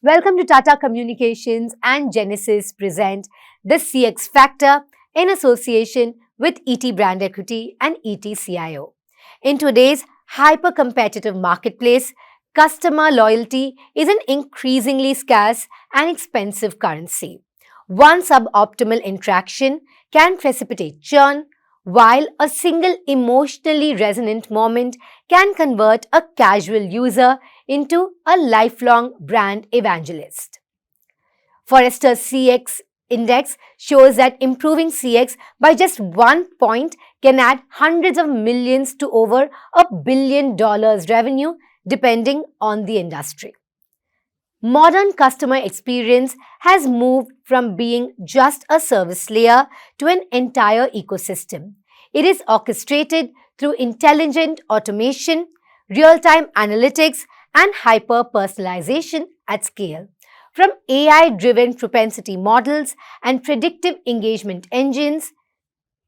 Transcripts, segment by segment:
Welcome to Tata Communications and Genesys present the CX Factor in association with ETBrandEquity and ETCIO. In today's hyper-competitive marketplace, customer loyalty is an increasingly scarce and expensive currency. One suboptimal interaction can precipitate churn, while a single emotionally resonant moment can convert a casual user into a lifelong brand evangelist. Forrester's CX index shows that improving CX by just 1 point can add hundreds of millions to over $1 billion revenue depending on the industry. Modern customer experience has moved from being just a service layer to an entire ecosystem. It is orchestrated through intelligent automation, real-time analytics, and hyper-personalization at scale. From AI-driven propensity models and predictive engagement engines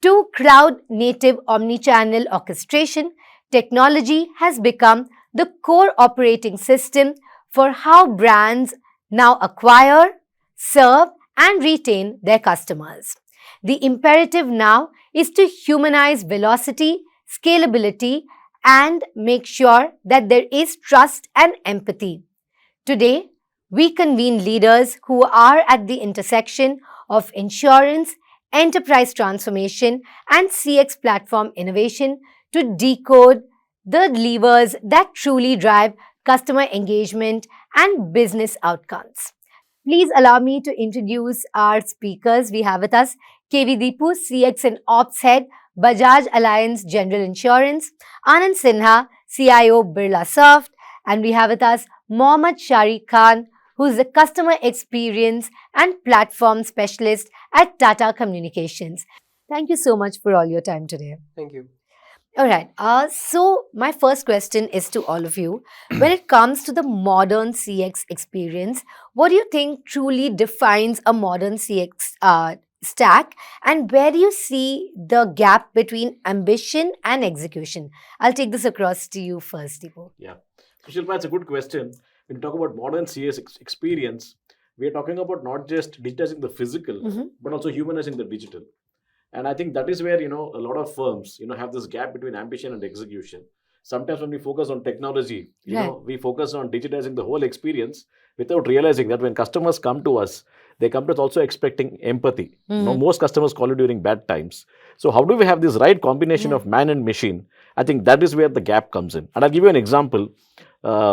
to cloud-native omnichannel orchestration, technology has become the core operating system for how brands now acquire, serve, and retain their customers. The imperative now is to humanize velocity, scalability, and make sure that there is trust and empathy. Today, we convene leaders who are at the intersection of insurance, enterprise transformation, and CX platform innovation to decode the levers that truly drive customer engagement and business outcomes. Please allow me to introduce our speakers. We have with us KV Dipu, CX and Ops Head, Bajaj Allianz General Insurance, Anand Sinha, CIO BirlaSoft, and we have with us Mohammed Shariq, who is the Customer Experience and Platform Specialist at Tata Communications. Thank you so much for all your time today. Thank you. All right. So my first question is to all of you. When it comes to the modern CX experience, what do you think truly defines a modern CX stack, and where do you see the gap between ambition and execution? I'll take this across to you first, Dipu. Yeah. So, Shilpa, it's a good question. When you talk about modern CS experience, we are talking about not just digitizing the physical, but also humanizing the digital. And I think that is where, a lot of firms, have this gap between ambition and execution. Sometimes when we focus on technology, we focus on digitizing the whole experience without realizing that when customers come to us, they come to us also expecting empathy. Most customers call it during bad times. So how do we have this right combination of man and machine? I think that is where the gap comes in. And I'll give you an example.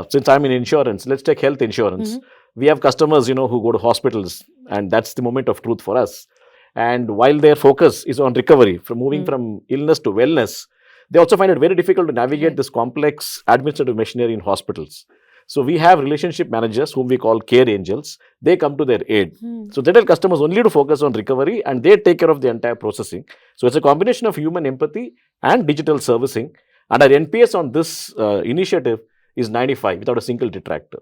Since I'm in insurance, let's take health insurance. We have customers, who go to hospitals, and that's the moment of truth for us. And while their focus is on recovery, from moving from illness to wellness, they also find it very difficult to navigate this complex administrative machinery in hospitals. So we have relationship managers whom we call care angels. They come to their aid. So they tell customers only to focus on recovery, and they take care of the entire processing. So it's a combination of human empathy and digital servicing. And our NPS on this initiative is 95 without a single detractor.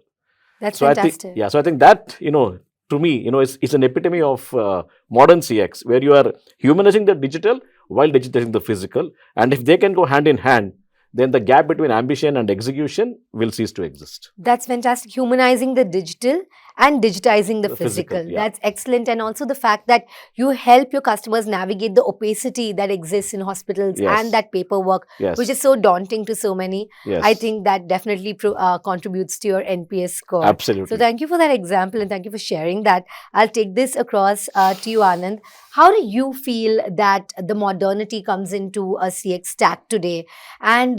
That's fantastic. So I think that, to me, it's an epitome of modern CX, where you are humanizing the digital while digitizing the physical. And if they can go hand in hand, then the gap between ambition and execution will cease to exist. That's fantastic. Humanizing the digital and digitizing the physical. That's excellent. And also the fact that you help your customers navigate the opacity that exists in hospitals and that paperwork, which is so daunting to so many. I think that definitely contributes to your NPS score. Absolutely. So thank you for that example and thank you for sharing that. I'll take this across to you, Anand. How do you feel that the modernity comes into a CX stack today? And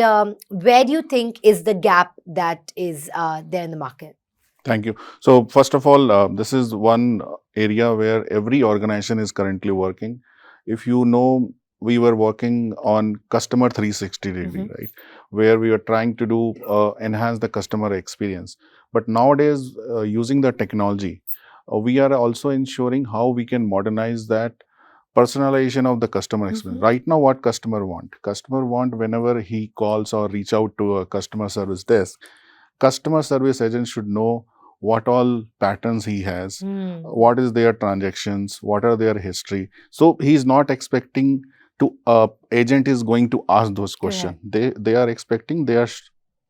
where do you think is the gap that is there in the market? Thank you. So first of all, this is one area where every organization is currently working. If you know, we were working on customer 360 degree, right? Where we were trying to do enhance the customer experience. But nowadays, using the technology, we are also ensuring how we can modernize that personalization of the customer experience. Right now, what customer want? Customer want whenever he calls or reach out to a customer service desk, customer service agent should know what all patterns he has, what is their transactions, what are their history. So he's not expecting to agent is going to ask those questions. They are expecting, they are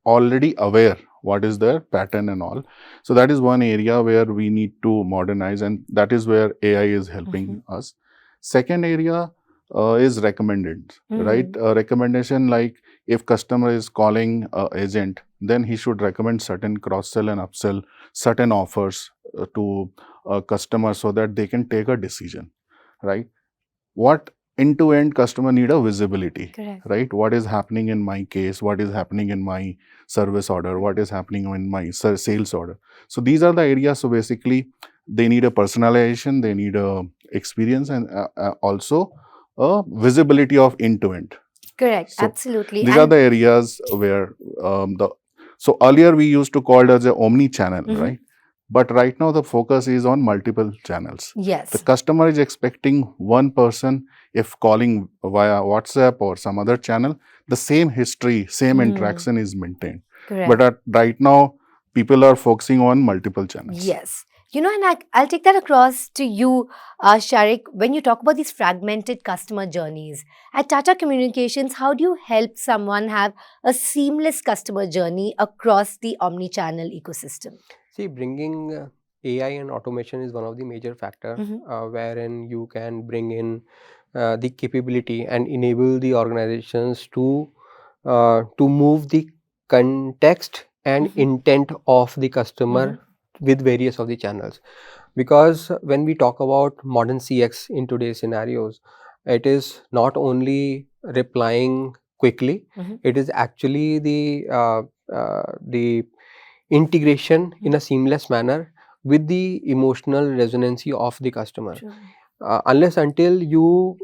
already aware what is their pattern and all. So that is one area where we need to modernize, and that is where AI is helping us. Second area is recommended, right? Recommendation, like if customer is calling agent, then he should recommend certain cross-sell and upsell, certain offers to a customer so that they can take a decision, right? What end-to-end customer need a visibility, Correct. right? What is happening in my case? What is happening in my service order? What is happening in my sales order? So these are the areas. So basically, they need a personalization, they need a experience, and also a visibility of end-to-end. Correct. So Absolutely. these are the areas where so earlier we used to call it as a omni-channel, right? But right now the focus is on multiple channels. Yes. The customer is expecting one person, if calling via WhatsApp or some other channel, the same history, same interaction is maintained. Correct. But right now, people are focusing on multiple channels. Yes. You know, and I'll take that across to you, Shariq. When you talk about these fragmented customer journeys, at Tata Communications, how do you help someone have a seamless customer journey across the omni-channel ecosystem? See, bringing AI and automation is one of the major factors wherein you can bring in the capability and enable the organizations to move the context and intent of the customer with various of the channels. Because when we talk about modern CX in today's scenarios, it is not only replying quickly, it is actually the integration in a seamless manner with the emotional resonancy of the customer. Unless until you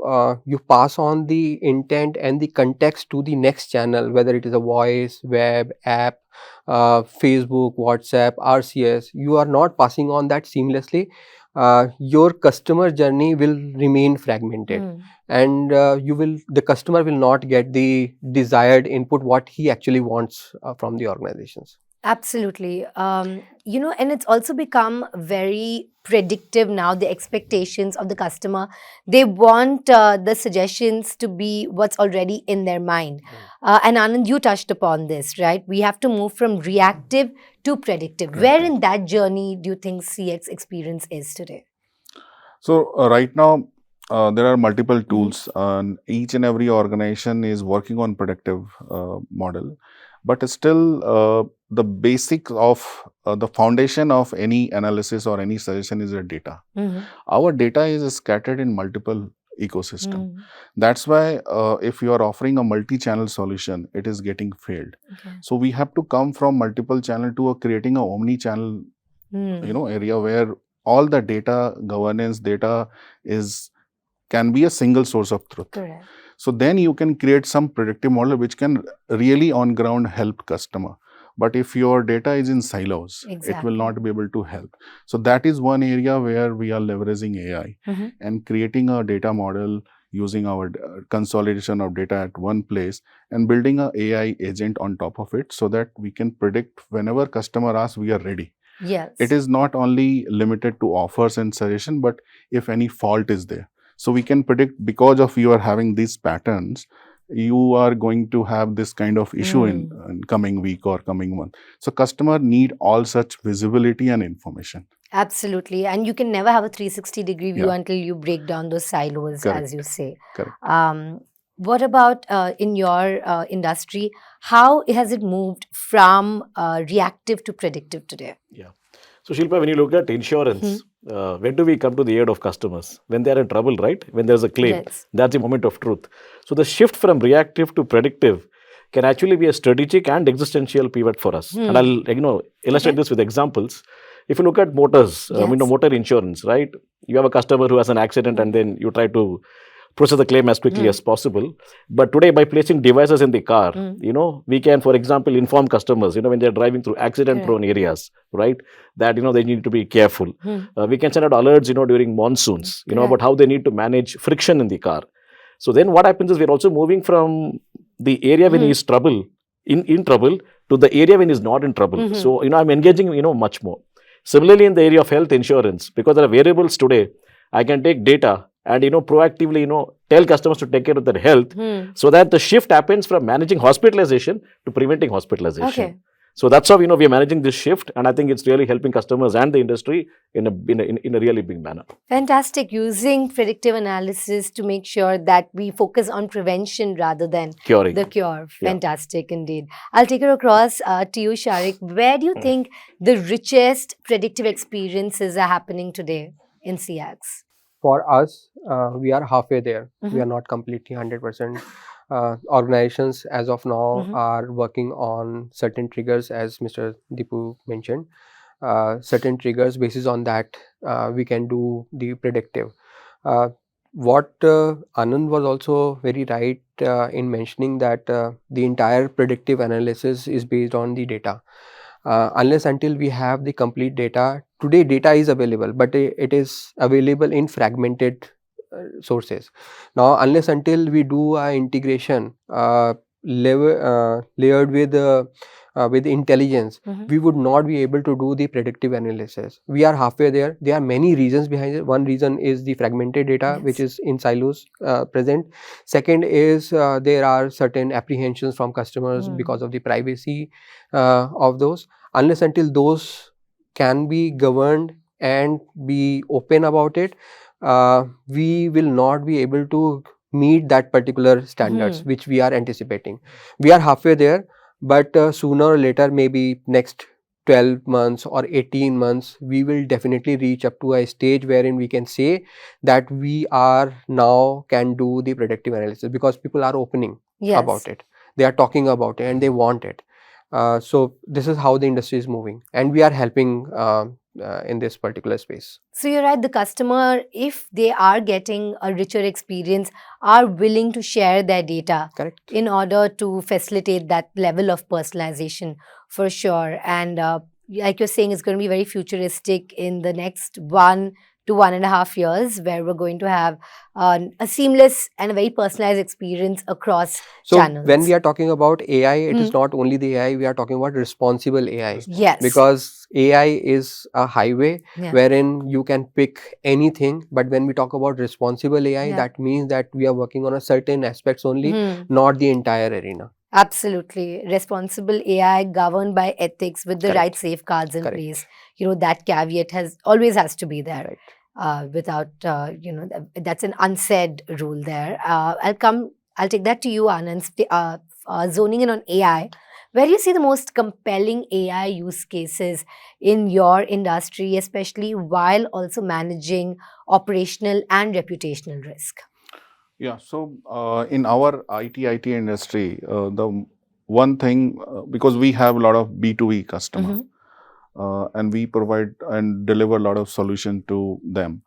pass on the intent and the context to the next channel, whether it is a voice, web, app, Facebook, WhatsApp, RCS, you are not passing on that seamlessly. Your customer journey will remain fragmented, and the customer will not get the desired input what he actually wants from the organizations. Absolutely. You know, and it's also become very predictive now, the expectations of the customer. They want the suggestions to be what's already in their mind. And Anand, you touched upon this, right? We have to move from reactive to predictive. Where in that journey do you think CX experience is today? So right now, there are multiple tools, and each and every organization is working on predictive model. But still, the basic of the foundation of any analysis or any suggestion is the data. Our data is scattered in multiple ecosystem. That's why if you are offering a multi-channel solution, it is getting failed. So we have to come from multiple channel to creating a omni-channel area where all the data governance data can be a single source of truth. Correct. So then you can create some predictive model which can really on ground help customer. But if your data is in silos, it will not be able to help. So that is one area where we are leveraging AI and creating a data model using our consolidation of data at one place and building an AI agent on top of it so that we can predict whenever customer asks, we are ready. Yes. It is not only limited to offers and suggestion, but if any fault is there. So we can predict because of you are having these patterns, you are going to have this kind of issue in coming week or coming month. So customer need all such visibility and information. Absolutely. And you can never have a 360-degree view until you break down those silos, as you say. Correct. What about in your industry? How has it moved from reactive to predictive today? Yeah. So Shilpa, when you look at insurance, when do we come to the aid of customers? When they are in trouble, right? When there's a claim, that's the moment of truth. So the shift from reactive to predictive can actually be a strategic and existential pivot for us. And I'll illustrate this with examples. If you look at motors, motor insurance, right? You have a customer who has an accident and then you try to process the claim as quickly as possible. But today, by placing devices in the car, we can, for example, inform customers, when they're driving through accident-prone areas, right, that, they need to be careful. We can send out alerts, during monsoons, about how they need to manage friction in the car. So then what happens is we're also moving from the area when he's trouble, in trouble, to the area when he's not in trouble. So, I'm engaging, much more. Similarly, in the area of health insurance, because there are variables today, I can take data and proactively tell customers to take care of their health so that the shift happens from managing hospitalization to preventing hospitalization. So that's how, we are managing this shift, and I think it's really helping customers and the industry in a really big manner. Fantastic. Using predictive analysis to make sure that we focus on prevention rather than Curing. the cure. Yeah. Fantastic indeed. I'll take it across to you, Shariq. Where do you think the richest predictive experiences are happening today in CX? For us, we are halfway there. We Mhm. are not completely 100%. Organizations as of now Mhm. are working on certain triggers, as Mr. Dipu mentioned. Certain triggers, basis on that, we can do the predictive. What Anand was also very right in mentioning that the entire predictive analysis is based on the data. Unless until we have the complete data, today data is available, but it is available in fragmented sources. Now, unless until we do a integration layered with intelligence, Mhm. we would not be able to do the predictive analysis. We are halfway there. There are many reasons behind it. One reason is the fragmented data, which Yes. is in silos present. Second is there are certain apprehensions from customers because of the privacy of those. Unless until those can be governed and be open about it, we will not be able to meet that particular standards which we are anticipating. We are halfway there, but sooner or later, maybe next 12 months or 18 months, we will definitely reach up to a stage wherein we can say that we are now can do the predictive analysis, because people are opening Yes. about it. They are talking about it and they want it. So this is how the industry is moving, and we are helping in this particular space. So you're right, the customer, if they are getting a richer experience, are willing to share their data. Correct. In order to facilitate that level of personalization, for sure. And like you're saying, it's going to be very futuristic in the next 1 to 1.5 years, where we're going to have a seamless and a very personalized experience across channels. When we are talking about AI, it is not only the AI, we are talking about responsible AI. Yes. Because AI is a highway wherein you can pick anything, but when we talk about responsible AI, that means that we are working on a certain aspects only, not the entire arena. Absolutely. Responsible AI governed by ethics with the right safeguards in place. That caveat always has to be there. Right. Without, that's an unsaid rule there. I'll take that to you, Anand. Zoning in on AI, where do you see the most compelling AI use cases in your industry, especially while also managing operational and reputational risk? Yeah, so in our IT industry, the one thing, because we have a lot of B2B customer, and we provide and deliver a lot of solution to them.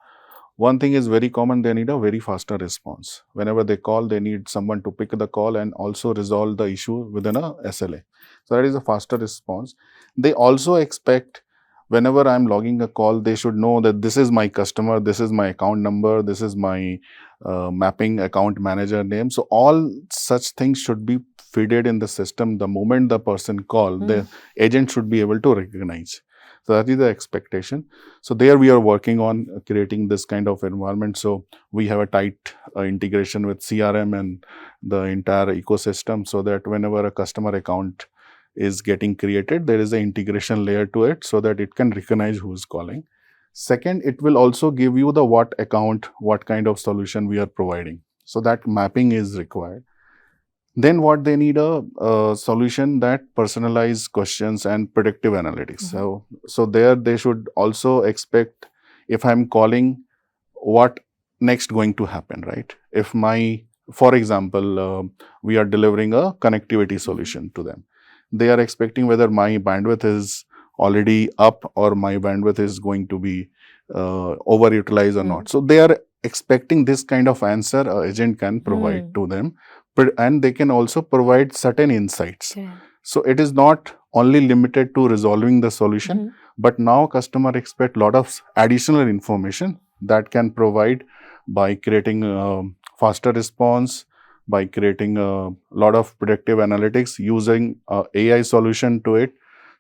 One thing is very common, they need a very faster response. Whenever they call, they need someone to pick the call and also resolve the issue within a SLA. So that is a faster response. They also expect whenever I'm logging a call, they should know that this is my customer, this is my account number, this is my mapping account manager name. So all such things should be fed in the system. The moment the person call, the agent should be able to recognize. So that is the expectation. So there we are working on creating this kind of environment. So we have a tight integration with CRM and the entire ecosystem, so that whenever a customer account is getting created, there is an integration layer to it so that it can recognize who's calling. Second, it will also give you the what account, what kind of solution we are providing. So that mapping is required. Then what they need a solution that personalize questions and predictive analytics. So there they should also expect, if I'm calling, what next going to happen, right? If for example, we are delivering a connectivity solution to them. They are expecting whether my bandwidth is already up or my bandwidth is going to be overutilized or not. So they are expecting this kind of answer an agent can provide to them, and they can also provide certain insights. So it is not only limited to resolving the solution, but now customer expect lot of additional information that can provide by creating faster response, by creating a lot of predictive analytics using AI solution to it.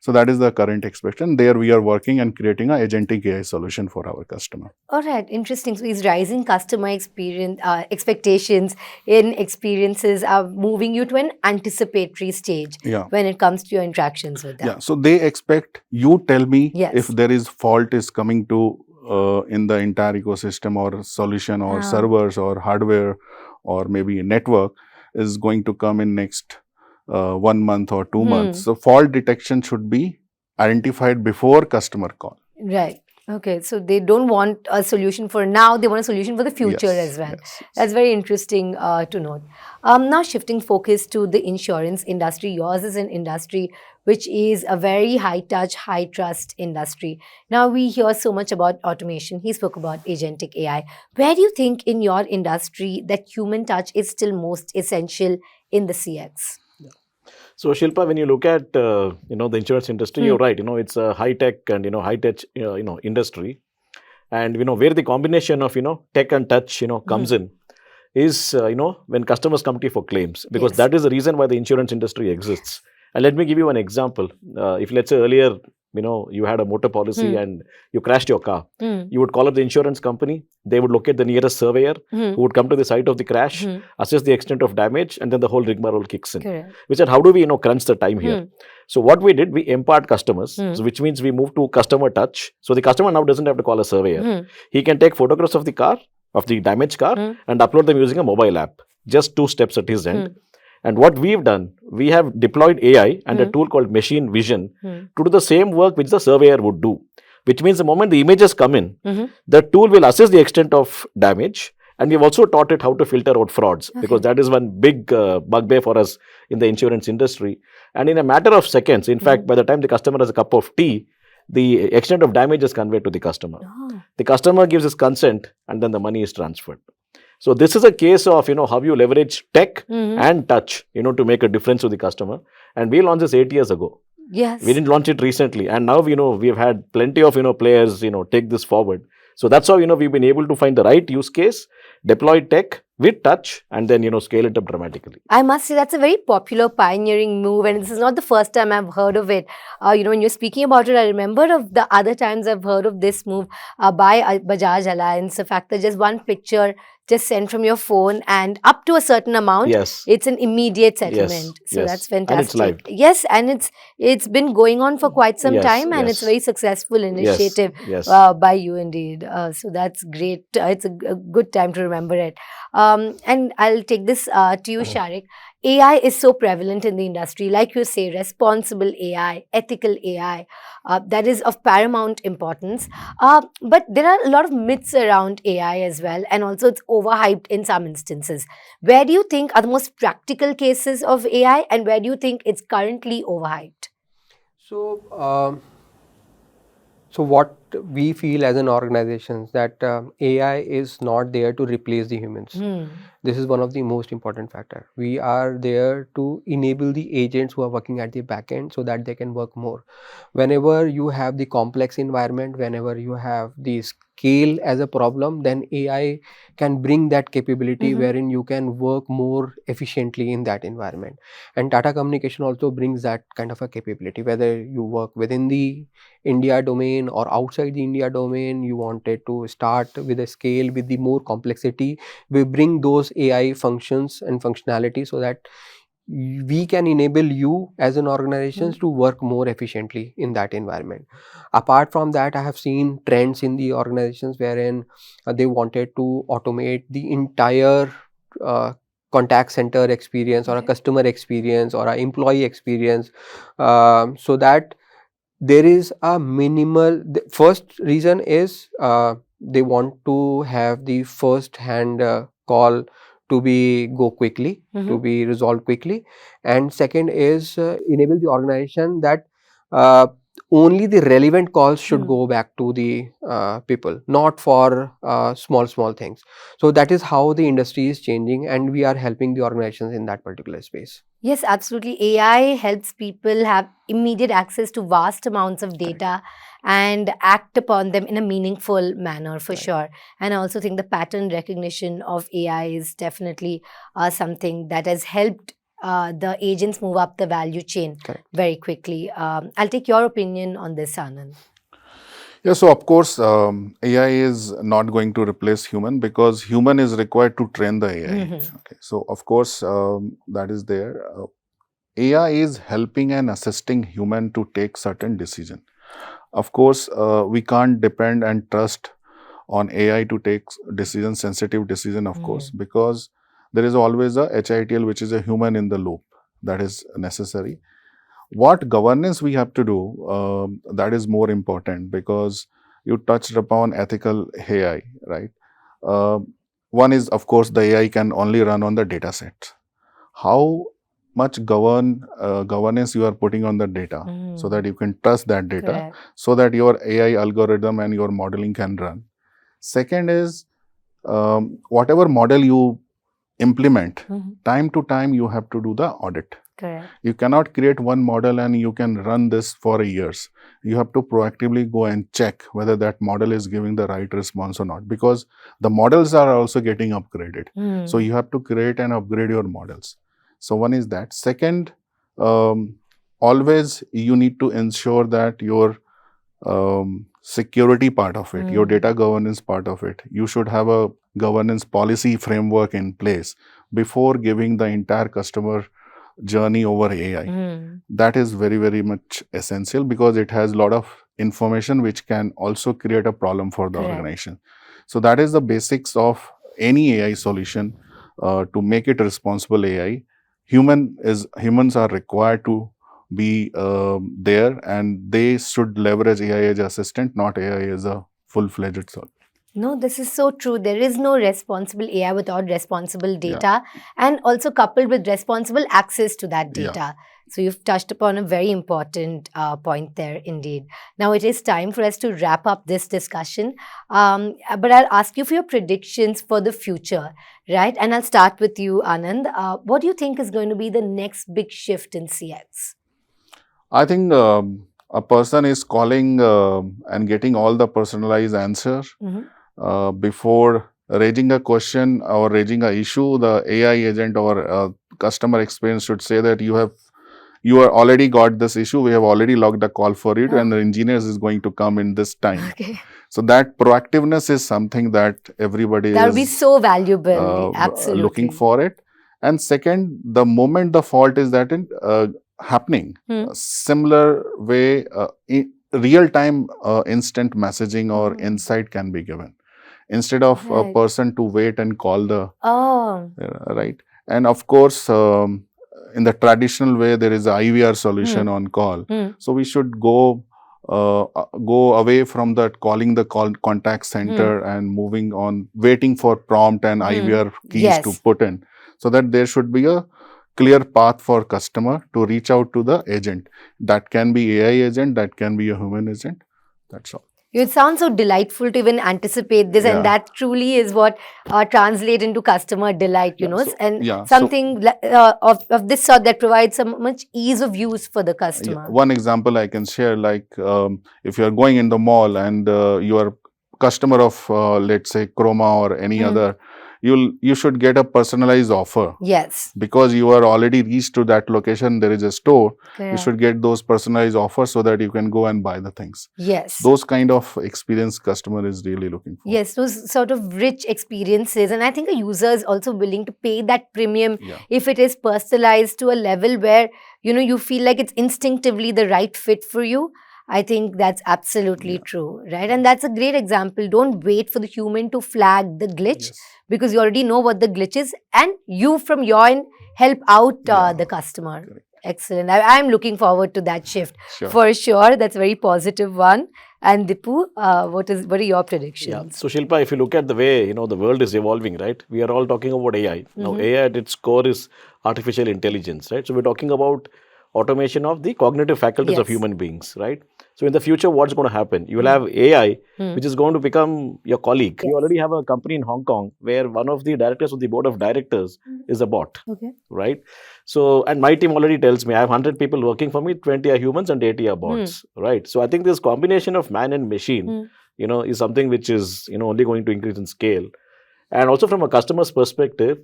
So that is the current expectation. There we are working and creating a agentic AI solution for our customer. All right, interesting. So these rising customer experience expectations in experiences are moving you to an anticipatory stage Yeah. when it comes to your interactions with them. Yeah. So they expect you tell me Yes. if there is fault is coming to in the entire ecosystem or solution or servers or hardware or maybe network is going to come in next 1 month or 2 months. So fault detection should be identified before customer call. Right. Okay. So they don't want a solution for now. They want a solution for the future as well. Yes. That's very interesting to note. Now shifting focus to the insurance industry. Yours is an industry which is a very high touch, high trust industry. Now we hear so much about automation. He spoke about agentic AI. Where do you think in your industry that human touch is still most essential in the CX? So Shilpa, when you look at the insurance industry, you're right. It's a high tech and high tech industry, and where the combination of tech and touch comes in is when customers come to you for claims, because that is the reason why the insurance industry exists. And let me give you an example. If let's say earlier you had a motor policy and you crashed your car, you would call up the insurance company. They would locate the nearest surveyor who would come to the site of the crash, assess the extent of damage, and then the whole rigmarole kicks in. Correct. We said, how do we crunch the time here? So what we did, we empowered customers, so which means we moved to customer touch. So the customer now doesn't have to call a surveyor. He can take photographs of the car, of the damaged car, and upload them using a mobile app. Just 2 steps at his end. And what we've done, we have deployed AI and a tool called machine vision to do the same work which the surveyor would do. Which means the moment the images come in, the tool will assess the extent of damage. And we've also taught it how to filter out frauds, because that is one big bugbear for us in the insurance industry. And in a matter of seconds, in fact, by the time the customer has a cup of tea, the extent of damage is conveyed to the customer. The customer gives his consent and then the money is transferred. So this is a case of, how you leverage tech and touch, to make a difference to the customer. And we launched this 8 years ago. Yes. We didn't launch it recently. And now, we've had plenty of, players, take this forward. So that's how, we've been able to find the right use case, deploy tech with touch, and then, scale it up dramatically. I must say that's a very popular pioneering move, and this is not the first time I've heard of it. When you're speaking about it, I remember of the other times I've heard of this move by Bajaj Allianz. The fact that just one picture just sent from your phone and up to a certain amount, it's an immediate settlement. So that's fantastic. And it's live. Yes, and it's been going on for quite some time, and it's a very successful initiative by you indeed. So that's great. It's a good time to remember it. And I'll take this to you, Shariq. AI is so prevalent in the industry, like you say, responsible AI, ethical AI, that is of paramount importance. But there are a lot of myths around AI as well, and also it's overhyped in some instances. Where do you think are the most practical cases of AI, and where do you think it's currently overhyped? So what we feel as an organization that AI is not there to replace the humans. This is one of the most important factor. We are there to enable the agents who are working at the back end so that they can work more. Whenever you have the complex environment, whenever you have the scale as a problem, then AI can bring that capability wherein you can work more efficiently in that environment. And Tata Communication also brings that kind of a capability, whether you work within the India domain or outside the India domain, you wanted to start with a scale with the more complexity. We bring those AI functions and functionality so that we can enable you as an organization to work more efficiently in that environment. Apart from that, I have seen trends in the organizations wherein they wanted to automate the entire contact center experience or a customer experience or an employee experience, so that there is a minimal. The first reason is they want to have the first hand call to be go quickly, to be resolved quickly, and second is enable the organization that only the relevant calls should go back to the people, not for small things. So that is how the industry is changing, and we are helping the organizations in that particular space. Yes, absolutely. AI helps people have immediate access to vast amounts of data and act upon them in a meaningful manner, for sure. And I also think the pattern recognition of AI is definitely something that has helped the agents move up the value chain Correct. very quickly. I'll take your opinion on this, Anand. Yeah, so of course, AI is not going to replace human because human is required to train the AI. Okay, so of course, that is there. AI is helping and assisting human to take certain decision. Of course, we can't depend and trust on AI to take decision, sensitive decision, of course, because there is always a HITL, which is a human in the loop, that is necessary. What governance we have to do, that is more important, because you touched upon ethical AI, right? One is, of course, the AI can only run on the data set. How much governance you are putting on the data so that you can trust that data, Correct. so that your AI algorithm and your modeling can run. Second is, whatever model you implement, time to time you have to do the audit. Correct. You cannot create one model and you can run this for years. You have to proactively go and check whether that model is giving the right response or not, because the models are also getting upgraded. So you have to create and upgrade your models. So one is that. Second, always you need to ensure that your security part of it, your data governance part of it, you should have a governance policy framework in place before giving the entire customer journey over AI. That is very, very much essential, because it has a lot of information which can also create a problem for the Correct. organization. So that is the basics of any AI solution. To make it responsible AI, humans are required to be there, and they should leverage AI as assistant, not AI as a full-fledged solution. No, this is so true. There is no responsible AI without responsible data, and also coupled with responsible access to that data. So you've touched upon a very important point there indeed. Now it is time for us to wrap up this discussion. But I'll ask you for your predictions for the future, right? And I'll start with you, Anand. What do you think is going to be the next big shift in CX? I think a person is calling and getting all the personalized answer. Before raising a question or raising an issue, the AI agent or customer experience should say that you are already got this issue, we have already logged a call for it, and the engineers is going to come in this time. Okay. So that proactiveness is something that everybody That would be is so valuable. Absolutely. looking for it. And second, the moment the fault is that happening, similar way, real-time instant messaging or insight can be given, instead of a person to wait and call the right. And of course, in the traditional way, there is a IVR solution on call. So we should go away from that calling the contact center and moving on, waiting for prompt and IVR keys to put in, so that there should be a clear path for customer to reach out to the agent. That can be AI agent, that can be a human agent. That's all. It sounds so delightful to even anticipate this, and that truly is what translates into customer delight, you know, something of this sort that provides so much ease of use for the customer. One example I can share, like if you are going in the mall and you are customer of let's say Chroma or any other, you should get a personalized offer. Yes. Because you are already reached to that location, there is a store. You should get those personalized offers so that you can go and buy the things. Yes. Those kind of experience customer is really looking for. Yes, those sort of rich experiences. And I think a user is also willing to pay that premium if it is personalized to a level where, you know, you feel like it's instinctively the right fit for you. I think that's absolutely true, right? And that's a great example. Don't wait for the human to flag the glitch, because you already know what the glitch is, and you from your end help out the customer. Correct. Excellent. I'm looking forward to that shift for sure. That's a very positive one. And Dipu, what are your predictions? Yeah. So Shilpa, if you look at the way, you know, the world is evolving, right? We are all talking about AI. Now, AI at its core is artificial intelligence, right? So we're talking about automation of the cognitive faculties of human beings, right? So in the future, what's going to happen? You will have AI, which is going to become your colleague. You already have a company in Hong Kong where one of the directors of the board of directors is a bot, right? So, and my team already tells me I have 100 people working for me, 20 are humans and 80 are bots, right? So I think this combination of man and machine, you know, is something which is, you know, only going to increase in scale. And also from a customer's perspective,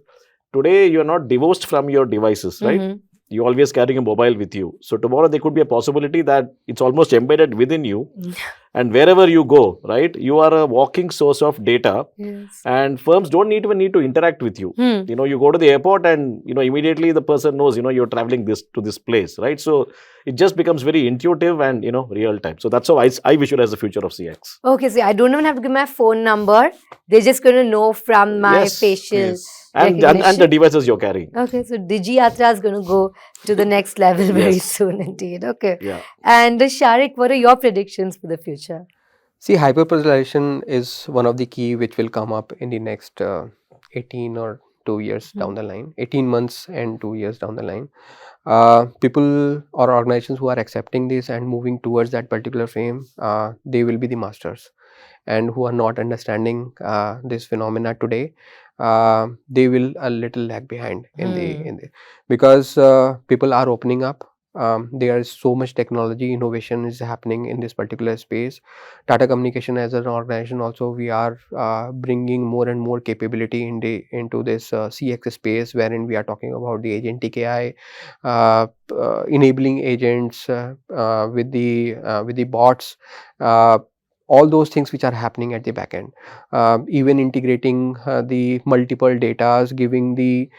today you're not divorced from your devices, right? Mhm. You're always carrying a mobile with you. So tomorrow there could be a possibility that it's almost embedded within you. And wherever you go, right, you are a walking source of data. Yes. And firms don't even need to interact with you. Hmm. You go to the airport and, immediately the person knows, you're traveling to this place, right? So it just becomes very intuitive and, real time. So that's how I visualize the future of CX. Okay, so I don't even have to give my phone number. They're just going to know from my Yes, facial Yes. And recognition. the devices you're carrying. Okay, so Digiyatra is going to go to the next level very Yes. soon indeed. Okay. Yeah. And Shariq, what are your predictions for the future? See, hyper-personalization is one of the key which will come up in the next 18 or 2 years down the line, 18 months and 2 years down the line. People or organizations who are accepting this and moving towards that particular frame, they will be the masters. And who are not understanding this phenomena today, they will a little lag behind in the because people are opening up. There is so much technology innovation is happening in this particular space. Tata Communication as an organization also, we are bringing more and more capability into this CX space, wherein we are talking about the agentic AI, enabling agents with the bots, all those things which are happening at the back end, even integrating the multiple datas, giving the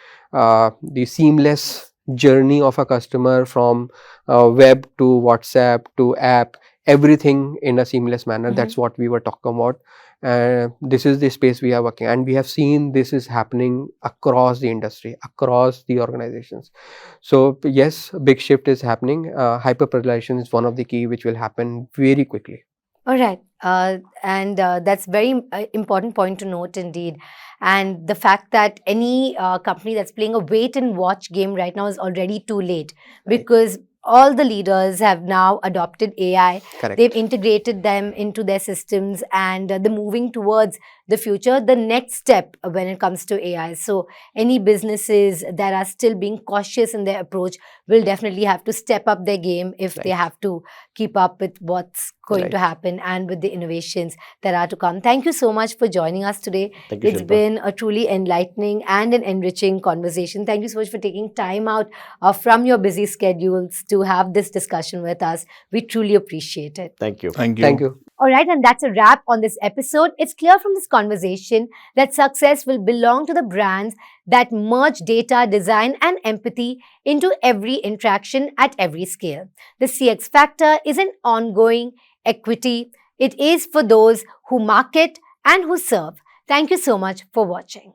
seamless journey of a customer from web to WhatsApp to app, everything in a seamless manner. That's what we were talking about. This is the space we are working, and we have seen this is happening across the industry, across the organizations. So yes, big shift is happening. Hyper personalization is one of the key which will happen very quickly. All right. And that's very important point to note indeed. And the fact that any company that's playing a wait and watch game right now is already too late, Right. because all the leaders have now adopted AI. Correct. They've integrated them into their systems, and they're moving towards the future, the next step when it comes to AI. So any businesses that are still being cautious in their approach will definitely have to step up their game if they Right. have to keep up with what's going to Right. happen and with the innovations that are to come. Thank you so much for joining us today. Thank you, It's Shilpa. been a truly enlightening and an enriching conversation. Thank you so much for taking time out from your busy schedules to have this discussion with us. We truly appreciate it. Thank you. Thank you. Thank you. All right, and that's a wrap on this episode. It's clear from this conversation that success will belong to the brands that merge data, design, and empathy into every interaction at every scale. The CX factor is an ongoing equity. It is for those who market and who serve. Thank you so much for watching.